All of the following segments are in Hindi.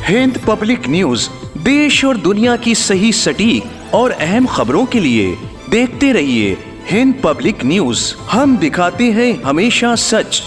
हिंद पब्लिक न्यूज देश और दुनिया की सही सटीक और अहम खबरों के लिए देखते रहिए हिंद पब्लिक न्यूज। हम दिखाते हैं हमेशा सच।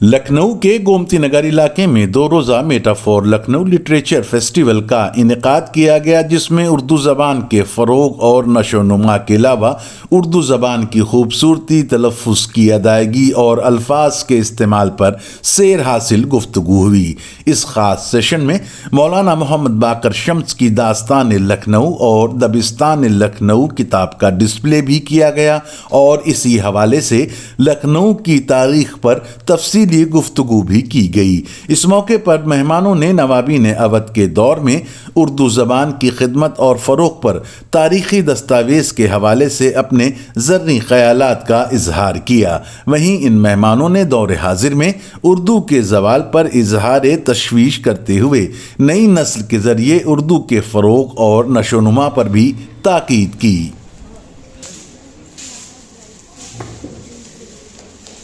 लखनऊ के गोमती नगर इलाके में 2 रोज़ा मेटाफोर लखनऊ लिटरेचर फेस्टिवल का इनेकाद किया गया, जिसमें उर्दू ज़बान के फ़रोग़ और नशोनुमा के अलावा उर्दू ज़बान की खूबसूरती, तलफ़्फ़ुज़ की अदायगी और अल्फाज के इस्तेमाल पर सैर हासिल गुफ्तगू हुई। इस ख़ास सेशन में मौलाना मोहम्मद बाकर शम्स की दास्तान लखनऊ और दबिस्तान लखनऊ किताब का डिस्प्ले भी किया गया और इसी हवाले से लखनऊ की तारीख़ पर तफसीली गुफ्तगू भी की गई। इस मौके पर मेहमानों ने नवाबीन अवध के दौर में उर्दू ज़बान की खिदमत और फ़रोग़ पर तारीख़ी दस्तावेज़ के हवाले से अपने ज़र्री ख़यालात का इजहार किया। वहीं इन मेहमानों ने दौर हाजिर में उर्दू के ज़वाल पर इजहार तशवीश करते हुए नई नस्ल के ज़रिए उर्दू के फ़रोग़ और नशोनुमा पर भी ताकीद की।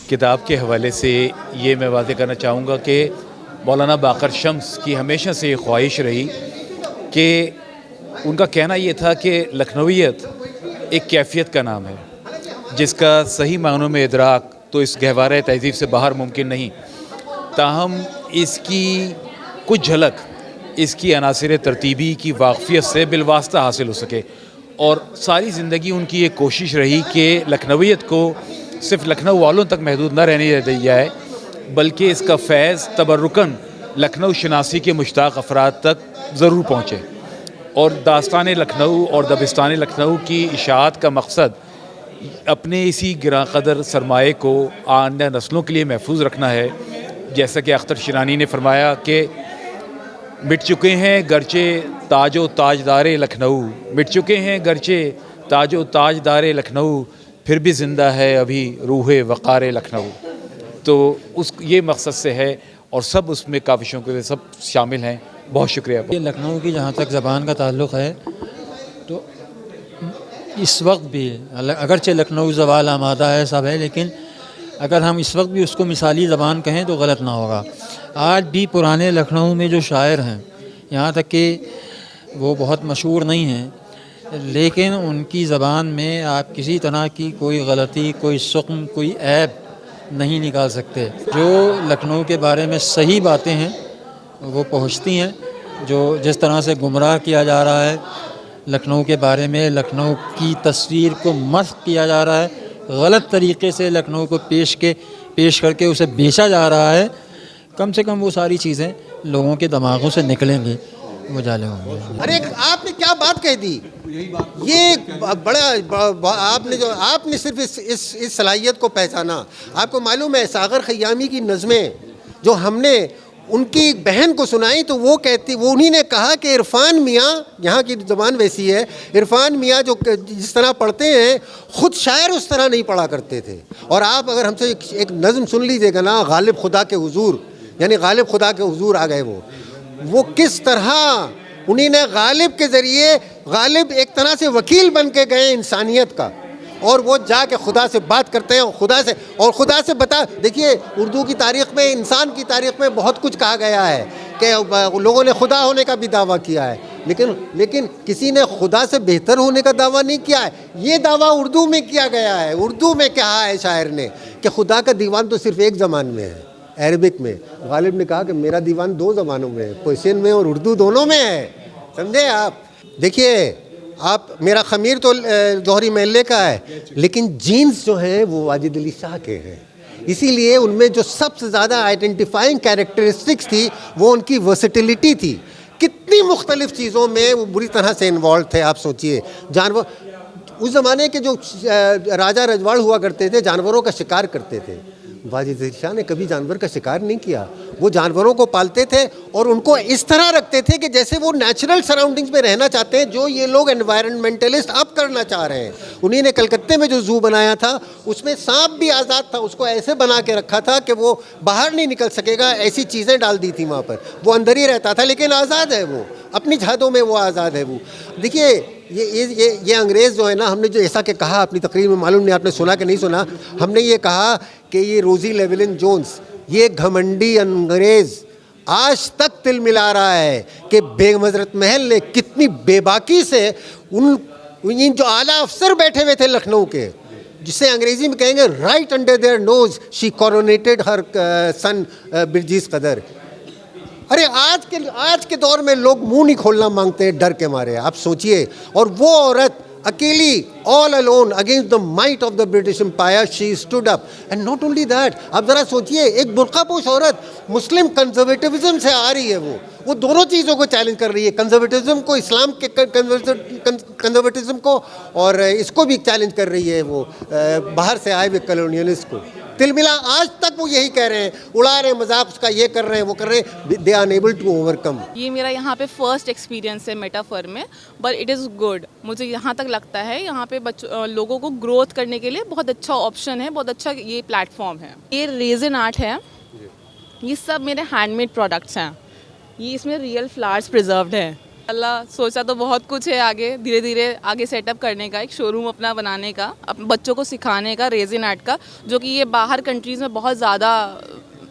किताब के हवाले से ये मैं वाज़ेह करना चाहूँगा कि मौलाना बाकर शम्स की हमेशा से ये ख्वाहिश रही कि उनका कहना ये था कि लखनवीयत एक कैफ़ियत का नाम है जिसका सही मानों में इदराक तो इस गहवारे तहज़ीब से बाहर मुमकिन नहीं, ताहम इसकी कुछ झलक इसकी अनासिर तरतीबी की वाक़फ़ियत से बिलवास्ता हासिल हो सके। और सारी ज़िंदगी उनकी ये कोशिश रही कि लखनवीयत को सिर्फ लखनऊ वालों तक महदूद न रहने दिया जाए, बल्कि इसका फैज़ तबर्रुकन लखनऊ शनासी के मुश्ताक़ अफराद तक ज़रूर पहुँचे। और दास्तान लखनऊ और दबिस्तान लखनऊ की इशाअत का मकसद अपने इसी गिरां क़दर सरमाए को आइंदा नस्लों के लिए महफूज रखना है। जैसा कि अख्तर शिरानी ने फरमाया कि मिट चुके हैं गरचे ताजो ताजदारे लखनऊ, मिट चुके हैं गरचे ताजो ताजदारे लखनऊ, फिर भी ज़िंदा है अभी रूहे वक़ार लखनऊ। तो उस ये मकसद से है और सब उसमें काविशों के सब शामिल हैं। बहुत शुक्रिया। ये लखनऊ की जहाँ तक ज़बान का ताल्लुक़ है तो इस वक्त भी अगरचे लखनऊ ज़वाल आमादा है सब है, लेकिन अगर हम इस वक्त भी उसको मिसाली ज़बान कहें तो गलत ना होगा। आज भी पुराने लखनऊ में जो शायर हैं, यहाँ तक कि वो बहुत मशहूर नहीं हैं, लेकिन उनकी ज़बान में आप किसी तरह की कोई गलती, कोई सुक़्म, कोई ऐब नहीं निकाल सकते। जो लखनऊ के बारे में सही बातें हैं वो पहुँचती हैं। जो जिस तरह से गुमराह किया जा रहा है लखनऊ के बारे में, लखनऊ की तस्वीर को मस्ख़ किया जा रहा है, गलत तरीक़े से लखनऊ को पेश करके उसे बेचा जा रहा है, कम से कम वो सारी चीज़ें लोगों के दिमागों से निकलेंगी, मुजाले होंगे। अरे आपने क्या बात कह दी, ये बड़ा आपने सिर्फ इस सलाहियत को पहचाना। आपको मालूम है सागर खयामी की नज़में जो हमने उनकी बहन को सुनाई तो वो उन्हीं ने कहा कि इरफान मियाँ, यहाँ की ज़बान वैसी है, इरफान मियाँ जो जिस तरह पढ़ते हैं ख़ुद शायर उस तरह नहीं पढ़ा करते थे। और आप अगर हमसे एक नज़म सुन लीजिएगा ना, गालिब खुदा के हुजूर, यानी गालिब खुदा के हुजूर आ गए वो किस तरह उन्हीं ने गालिब के ज़रिए, गालिब एक तरह से वकील बन के गए इंसानियत का, और वो जाके खुदा से बात करते हैं, खुदा से बता। देखिए उर्दू की तारीख़ में, इंसान की तारीख़ में बहुत कुछ कहा गया है कि लोगों ने खुदा होने का भी दावा किया है, लेकिन किसी ने खुदा से बेहतर होने का दावा नहीं किया है। ये दावा उर्दू में किया गया है। उर्दू में कहा है शायर ने कि खुदा का दीवान तो सिर्फ़ एक ज़बान में है, अरबिक में। गालिब ने कहा कि मेरा दीवान 2 ज़बानों में है, पर्शियन में और उर्दू, दोनों में है। समझे आप? देखिए आप, मेरा ख़मीर तो जौहरी महल्ले का है, लेकिन जीन्स जो हैं वो वाजिद अली शाह के हैं। इसीलिए उनमें जो सबसे ज़्यादा आइडेंटिफाइंग कैरेक्टरिस्टिक्स थी वो उनकी वर्सेटिलिटी थी। कितनी मुख्तलिफ़ चीज़ों में वो बुरी तरह से इन्वॉल्व थे। आप सोचिए, जानवर, उस ज़माने के जो राजा रजवाड़ हुआ करते थे जानवरों का शिकार करते थे। वाजिद अली शाह ने कभी जानवर का शिकार नहीं किया। वो जानवरों को पालते थे और उनको इस तरह रखते थे कि जैसे वो नेचुरल सराउंडिंग्स में रहना चाहते हैं, जो ये लोग एनवायरनमेंटलिस्ट अब करना चाह रहे हैं। उन्हीं ने कलकत्ते में जो जू बनाया था उसमें सांप भी आज़ाद था, उसको ऐसे बना के रखा था कि वो बाहर नहीं निकल सकेगा, ऐसी चीज़ें डाल दी थी वहाँ पर। वो अंदर ही रहता था लेकिन आज़ाद है, वो अपनी छातों में वो आज़ाद है। वो देखिए ये अंग्रेज़ जो है ना, हमने जो ऐसा कि कहा अपनी तकरीर में, मालूम नहीं आपने सुना कि नहीं सुना, हमने ये कहा कि ये रोज़ी लेवलिन जोन्स, ये घमंडी अंग्रेज़ आज तक तिल मिला रहा है कि बेगमजरत महल ने कितनी बेबाकी से इन जो आला अफसर बैठे हुए थे लखनऊ के, जिसे अंग्रेजी में कहेंगे right under their nose she coronated her son Birjis Qadr. अरे आज के दौर में लोग मुंह नहीं खोलना मांगते हैं डर के मारे, आप सोचिए। और वो औरत अकेली, all alone against the might of the British empire, she stood up. And not only that, आप ज़रा सोचिए, एक बुर्कापोश औरत मुस्लिम कंजर्वेटिविज्म से आ रही है, वो दोनों चीज़ों को चैलेंज कर रही है, कंजर्वेटिज्म को, इस्लाम के कंजर्वेटिज्म को, और इसको भी चैलेंज कर रही है वो बाहर से आए हुए कॉलोनियलिस्ट को। तिलमिला आज तक वो यही कह रहे हैं, उड़ा रहे हैं मजाक उसका, ये कर रहे हैं वो कर रहे हैं, they are unable to overcome. ये मेरा यहाँ पे फर्स्ट एक्सपीरियंस है मेटाफर में, बट इट इज़ गुड। मुझे यहाँ तक लगता है यहाँ पे लोगों को ग्रोथ करने के लिए बहुत अच्छा ऑप्शन है, बहुत अच्छा ये प्लेटफॉर्म है। ये रेजिन आर्ट है, ये सब मेरे हैंडमेड प्रोडक्ट्स हैं, ये इसमें रियल फ्लावर्स प्रिजर्व्ड है। अल्लाह सोचा तो बहुत कुछ है आगे, धीरे धीरे आगे सेटअप करने का, एक शोरूम अपना बनाने का, बच्चों को सिखाने का रेजिन आर्ट का, जो कि ये बाहर कंट्रीज़ में बहुत ज़्यादा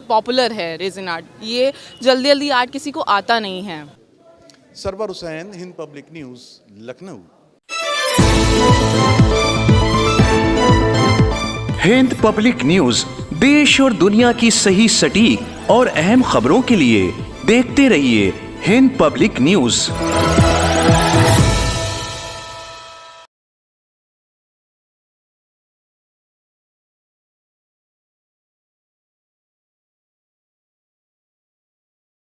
पॉपुलर है रेजिन आर्ट। ये जल्दी जल्दी आर्ट किसी को आता नहीं है। Sarwar Hussain, Hind public news, Lucknow. Hind public news देश और दुनिया की सही, सटीक और अहम खबरों के लिए देखते रहिए हिंद पब्लिक न्यूज।